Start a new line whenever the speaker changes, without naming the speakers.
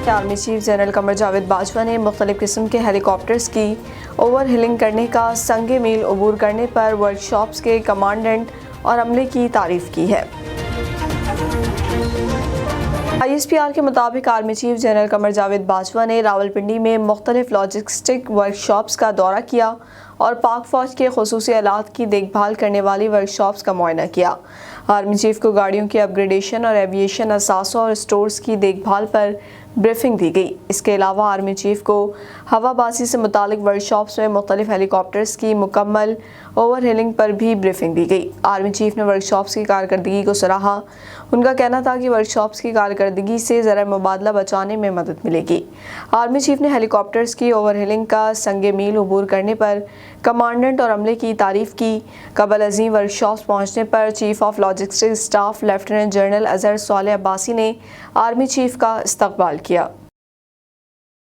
Army chief general Qamar Javed Bajwa نے مختلف قسم کے ہیلی کاپٹرز کی اوور ہیلنگ کرنے کا سنگ میل عبور کرنے پر ورکشاپس کے کمانڈنٹ اور عملے کی تعریف کی ہے۔ ISPR کے مطابق army chief general Qamar Javed Bajwa نے راولپنڈی میں مختلف لاجسٹک ورکشاپس کا دورہ کیا اور پاک فوج کے خصوصی آلات کی دیکھ بھال کرنے والی ورکشاپس کا معائنہ کیا۔ آرمی چیف کو گاڑیوں کی اپ گریڈیشن اور ایویشن اثاثوں اور اسٹورز کی دیکھ بھال پر بریفنگ دی گئی۔ اس کے علاوہ آرمی چیف کو ہوا بازی سے متعلق ورکشاپس میں مختلف ہیلی کاپٹرز کی مکمل اوور ہیلنگ پر بھی بریفنگ دی گئی۔ آرمی چیف نے ورکشاپس کی کارکردگی کو سراہا۔ ان کا کہنا تھا کہ ورکشاپس کی کارکردگی سے زرعی مبادلہ بچانے میں مدد ملے گی۔ آرمی چیف نے ہیلی کاپٹرز کی اوور ہیلنگ کا سنگ میل عبور کرنے پر کمانڈنٹ اور عملے کی تعریف کی۔ قبل ازیں ورکشاپس پہنچنے پر chief of logistic staff lieutenant general Azhar Saleh Abbasi نے آرمی چیف کا استقبال کیا۔